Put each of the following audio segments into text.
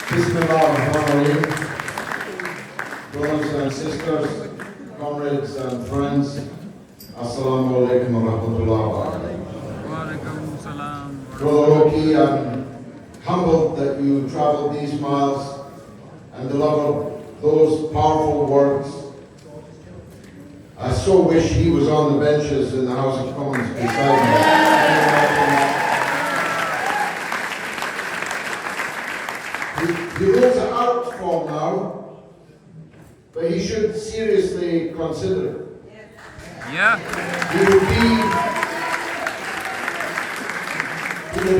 Bismillahirrahmanirrahim. Brothers and sisters, comrades and friends, Assalamu alaikum wa rahmatullahi wa barakatuh. Brother Loki, I'm humbled that you traveled these miles and delivered those powerful words. I so wish he was on the benches in the House of Commons beside me. He rules it out for now, but he should seriously consider it. Yeah. He would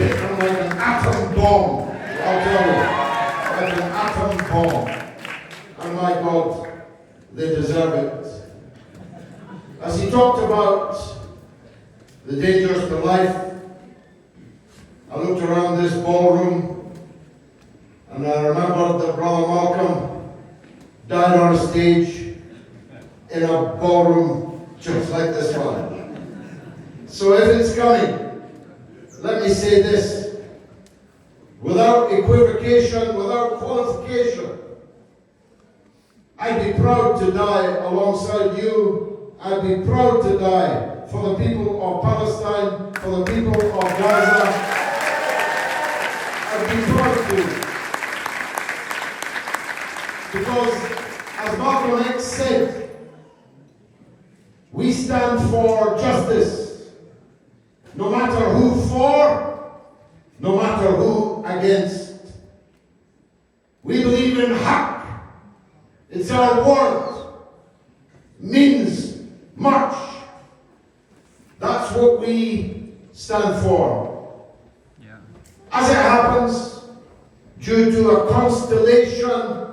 hit him like an atom bomb, I'll tell you. Like an atom bomb. And my God, they deserve it. As he talked about the dangers to life, I looked around this ballroom and I remembered that Brother Malcolm died on a stage in a ballroom just like this one. So if it's coming, let me say this, without equivocation, without qualification, I'd be proud to die alongside you. I'd be proud to die for the people of Palestine, for the people of Gaza. I'd be proud to. Because, as Malcolm X said, we stand for justice, no matter who for, no matter who against. We believe in haq. It's our word. Means much. That's what we stand for. Yeah. As it happens, due to a constellation,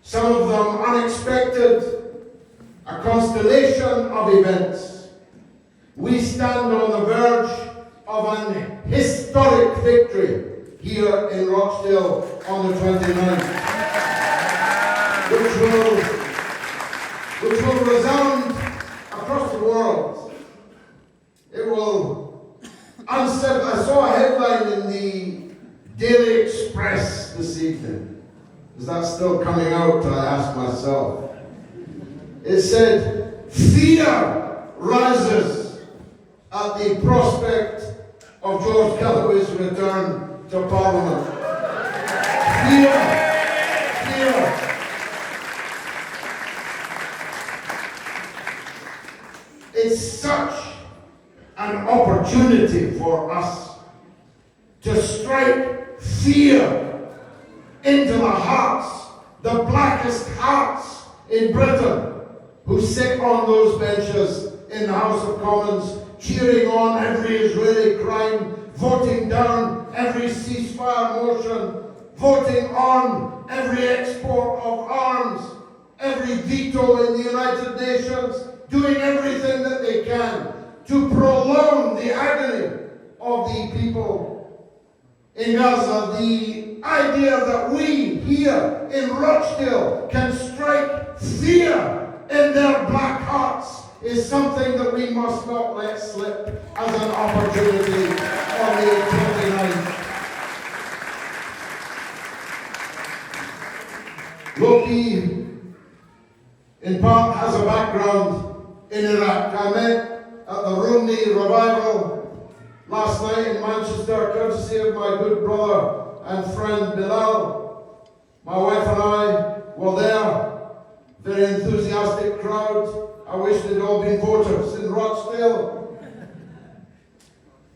some of them unexpected, a constellation of events, we stand on the verge of an historic victory here in Rochdale on the 29th, which will resound across the world. It will unsettle. I saw a headline in the Daily Express this evening. Is that still coming out? I asked myself. It said, fear rises at the prospect of George Galloway's return to Parliament. Fear. It's such an opportunity for us to strike fear into the hearts, the blackest hearts in Britain, who sit on those benches in the House of Commons, cheering on every Israeli crime, voting down every ceasefire motion, voting on every export of arms, every veto in the United Nations, doing everything that they can to prolong the agony of the people in Gaza. The idea that we here in Rochdale can strike fear in their black hearts is something that we must not let slip as an opportunity on the 29th. Loki, in part, has a background in Iraq. I met at the Rumi revival last night in Manchester, courtesy of my good brother and friend Bilal. My wife and I were there. Very enthusiastic crowd. I wish they'd all been voters in Rochdale.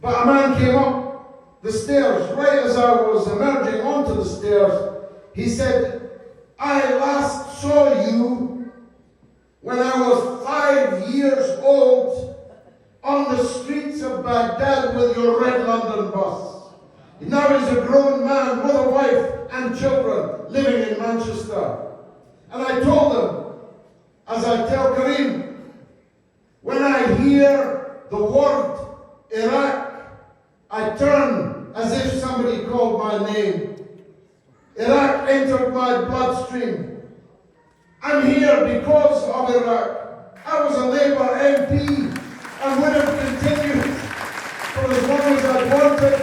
But a man came up the stairs right as I was emerging onto the stairs. He said, I last saw you when I was 5 years old on the streets of Baghdad with your red London bus. Now he's a grown man with a wife and children living in Manchester. And I told him, as I tell Kareem, when I hear the word Iraq, I turn as if somebody called my name. Iraq entered my bloodstream. I'm here because of Iraq. I was a Labour MP and would have continued for as long as I wanted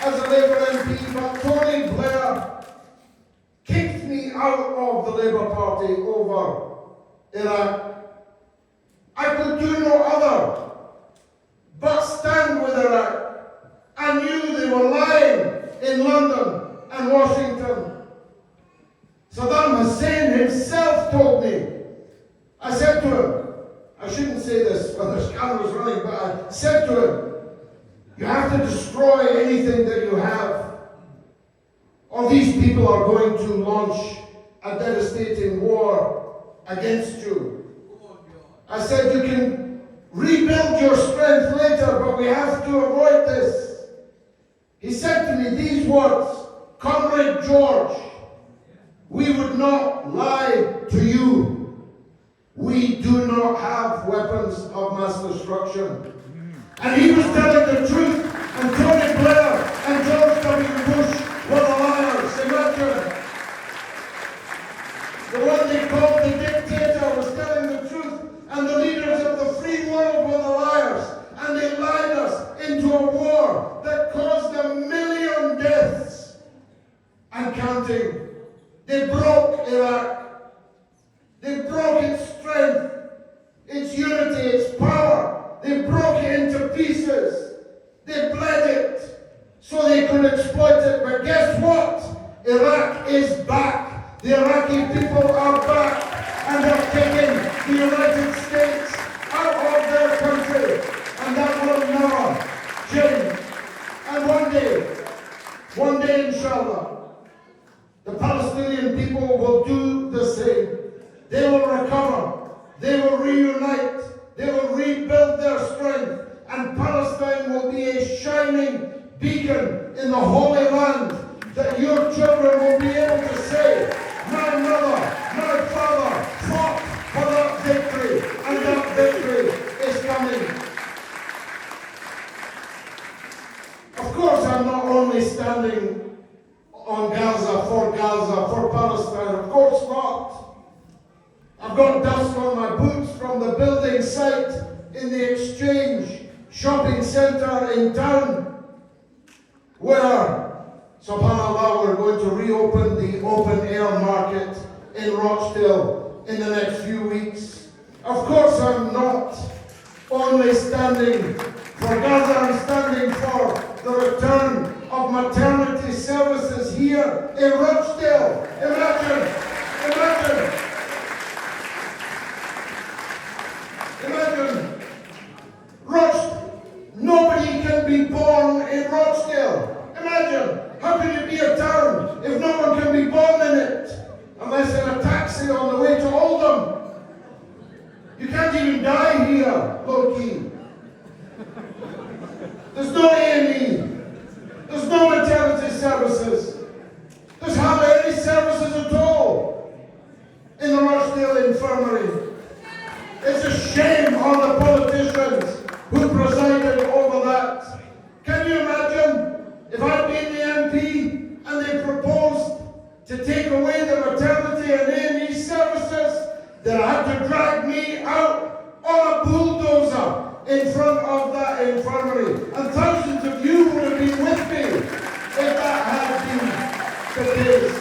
as a Labour MP, but Tony Blair London and Washington. Saddam Hussein himself told me, I said to him, I shouldn't say this when there's cameras running, but I said to him, you have to destroy anything that you have, or these people are going to launch a devastating war against you. I said, you can rebuild your strength later, but we have to avoid this. He said to me these words, Comrade George, we would not lie to you. We do not have weapons of mass destruction. And he was telling the truth, and Tony Blair and George W. Bush were the liars. Imagine. The one they called the dictator was telling the truth, and the leaders of the free world were the liars. And they lied us into a war that caused 1 million deaths and counting. They broke Iraq. They broke its strength, its unity, its power. They broke it into pieces. They bled it so they could exploit it. But guess what? Iraq is back. The Iraqi people are back, and they're taking the United States out of their country. And that will never change. And one day, inshallah, the Palestinian people will do the same. They will recover. They will reunite. They will rebuild their strength. And Palestine will be a shining beacon in the Holy Land that your children will be able to say, my mother, my father fought for that victory, and that victory is coming. Of course, I'm not only standing on Gaza, for Palestine. Of course not. I've got dust on my boots from the building site in the Exchange shopping centre in town, where, subhanAllah, we're going to reopen the open air market in Rochdale in the next few weeks. Of course, I'm not only standing for Gaza, I'm standing for the return of maternity services here in Rochdale. Imagine. Nobody can be born in Rochdale. Imagine, how can it be a town if no one can be born in it? Unless in a taxi on the way to Oldham. You can't even die here, low-key. There's no A&E. There's no maternity services. There's hardly any services at all in the Rochdale Infirmary. It's a shame on the politicians who presided over that. Can you imagine if I'd been the MP and they proposed to take away the maternity and A&E services, that I had to drag me out on a bulldozer in front of that infirmary? And thousands of you would have been with me if that had been the case.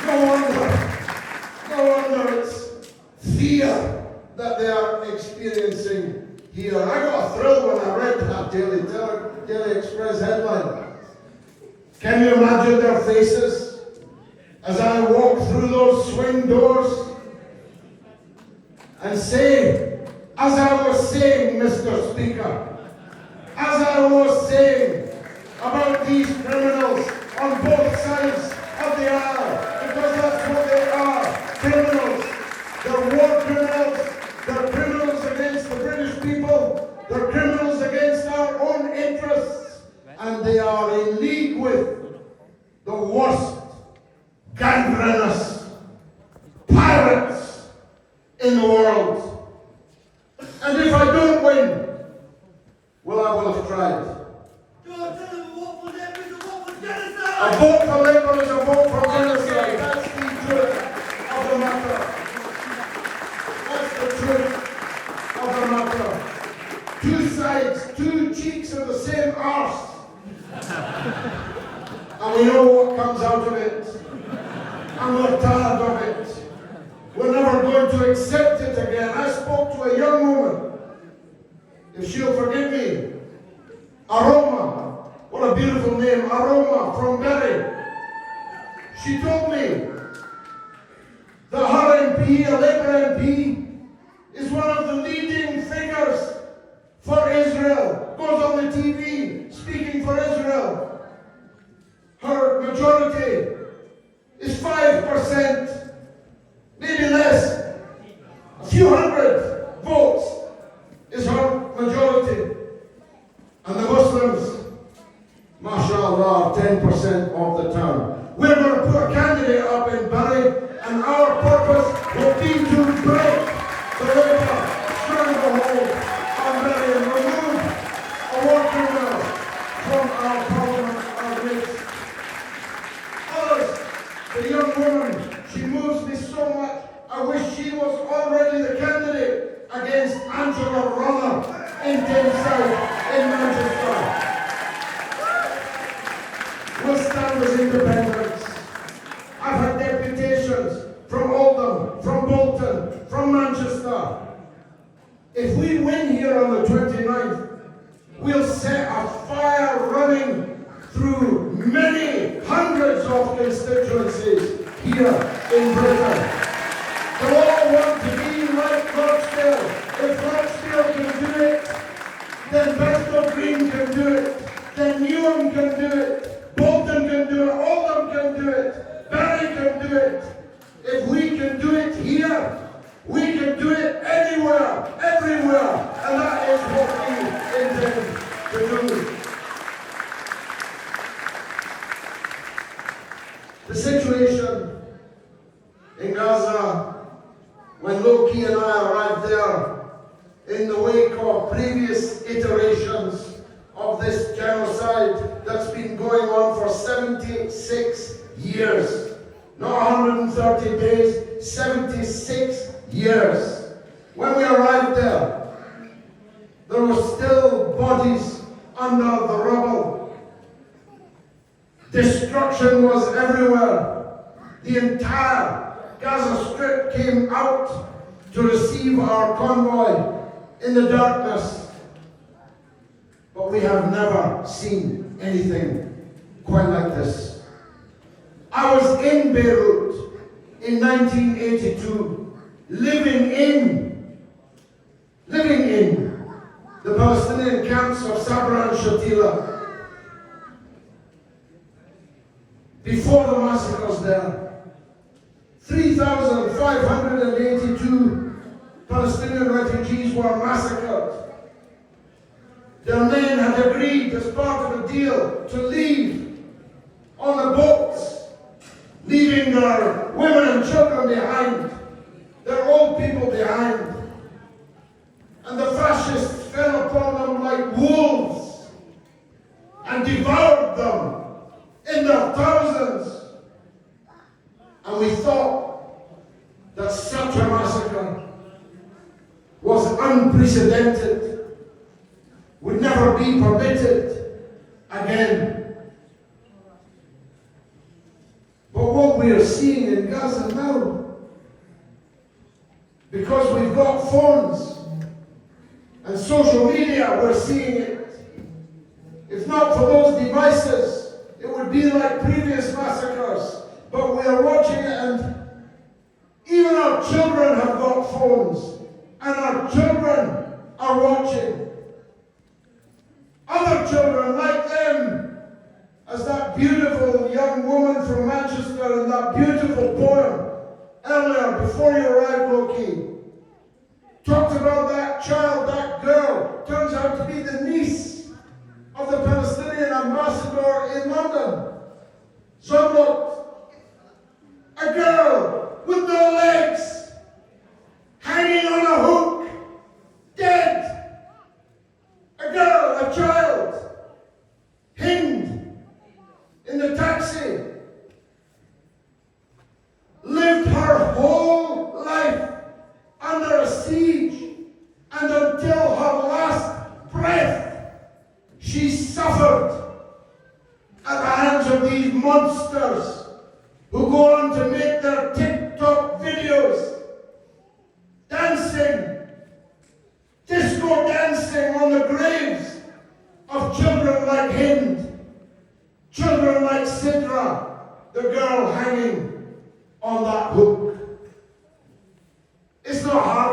No wonder it's fear that they are experiencing here. I got a thrill when I read that Daily Express headline. Can you imagine their faces as I walk through those swing doors and say, as I was saying, Mr. Speaker, as I was saying about these criminals on both sides of the aisle, because that's what they are, criminals. They're war criminals. They're criminals against the British people. They're criminals against our own interests. And they are in league with the worst gangrenous pirates in the world. And if I don't win, well, I will have tried. A vote for Labour is a vote for genocide. That's the truth of the matter. That's the truth of the matter. Two sides, two cheeks of the same arse. And we know what comes out of it. And we're tired of it. We're never going to accept it again. I spoke to a young woman, if she'll forgive me, Aroma, beautiful name, Aroma from Berry. She told me that her MP, a Labour MP, is one of the leading figures for Israel. Goes on the TV speaking for Israel. Her majority is 5%, maybe less. A few hundred votes is her majority. And the Muslims, mashallah, 10% of the town. We're going to put a candidate up in Bury, and our purpose will be to break the Labour stranglehold on Bury and remove a war criminal from our parliament, our midst. Others, the young woman, she moves me so much. I wish she was already the candidate against Angela Runner in South in Manchester. We'll stand as independents. I've had deputations from Oldham, from Bolton, from Manchester. If we win here on the 29th, we'll set a fire running through many hundreds of constituencies here in Britain. They all want to be like Rochdale. If Rochdale can do it, then Bethnal Green can do it, then Newham can do it, Bolton can do it, Oldham can do it, Barry can do it. If we can do it here, we can do it anywhere, everywhere, and that is what we intend to do. The situation in Gaza, when Loki and I arrived there, in the wake of previous iterations of this genocide that's been going on for 76 years. Not 130 days, 76 years. When we arrived there were still bodies under the rubble. Destruction was everywhere. The entire Gaza Strip came out to receive our convoy in the darkness. But we have never seen anything quite like this. I was in Beirut in 1982, living in the Palestinian camps of Sabra and Shatila. Before the massacres there, 3,582 Palestinian refugees were massacred. Their men had agreed as part of a deal to leave on the boats, leaving their women and children behind, their old people behind. And the fascists fell upon them like wolves and devoured them in their thousands. And we thought that such a massacre was unprecedented, would never be permitted again. But what we are seeing in Gaza now, because we've got phones and social media, we're seeing it. If not for those devices, it would be like previous massacres. But we are watching it, and even our children have got phones. And our children are watching. Other children like them, as that beautiful young woman from Manchester in that beautiful poem earlier, before you arrived, Loki, talked about that child, that girl, turns out to be the niece of the Palestinian ambassador in London. Zomlot, a girl with no legs, hanging on a hook, dead. A girl, a child, Hind, in the taxi, lived her whole life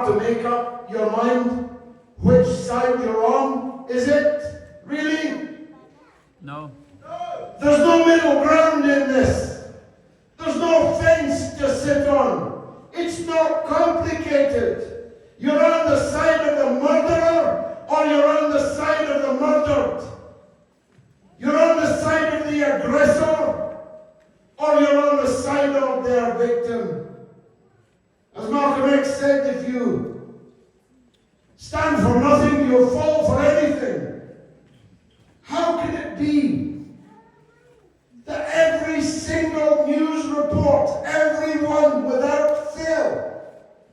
to make up your mind which side you're on, is it? Really? No. There's no middle ground in this. There's no fence to sit on. It's not complicated. You're on the side of the murderer or you're on the side of the murdered. You're on the side of the aggressor or you're on the side of their victim. As Malcolm X said, if you stand for nothing, you'll fall for anything. How can it be that every single news report, everyone without fail,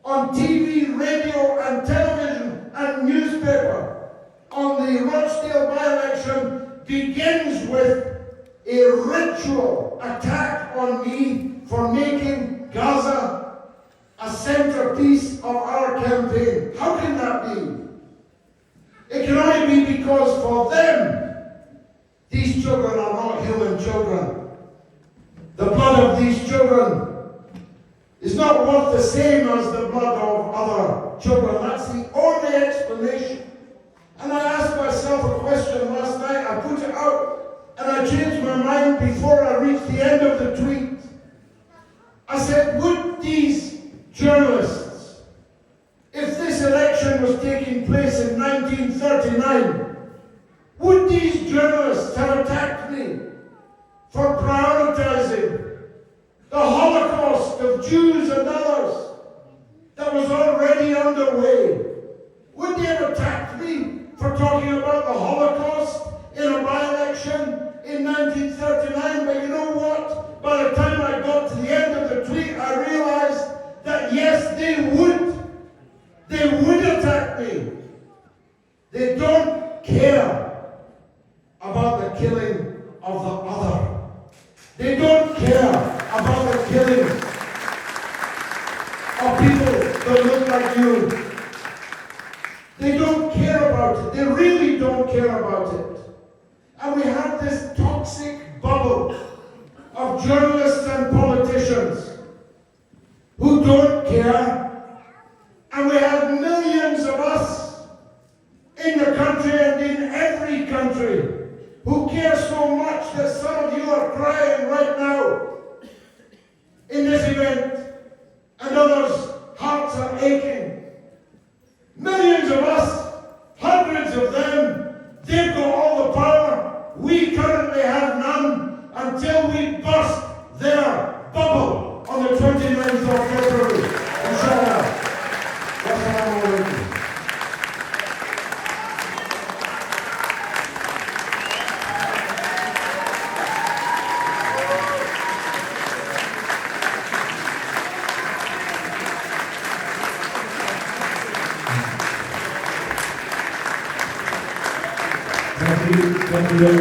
on TV, radio and television and newspaper, on the Rochdale by-election begins with a ritual attack on me for making Gaza a centerpiece of our campaign? How can that be? It can only be because for them, these children are not human children. The blood of these children is not worth the same as the blood of other children. That's the only explanation. And I asked myself a question last night. I put it out and I changed my mind before I reached the end of the tweet. I said, would these journalists, if this election was taking place in 1939, would these journalists have attacked me for prioritizing the Holocaust of Jews and others that was already underway? Would they have attacked me for talking about the Holocaust in a by-election in 1939? But you know what? By the time I got to the end of the tweet, I realized that yes, they would. They would attack me. They don't care about the killing of the other. They don't care about the killing of people that look like you. They don't care about it. They really don't care about it. And we have this toxic bubble of journalists and politicians who don't care. And we have millions of us in the country and in every country who care so much that some of you are crying right now in this event, and others' hearts are aching. Millions of us, hundreds of them, they've got all the power. We currently have none until we burst their bubble on the 29th of February. Inshallah. Wassalamu alaikum. Thank you.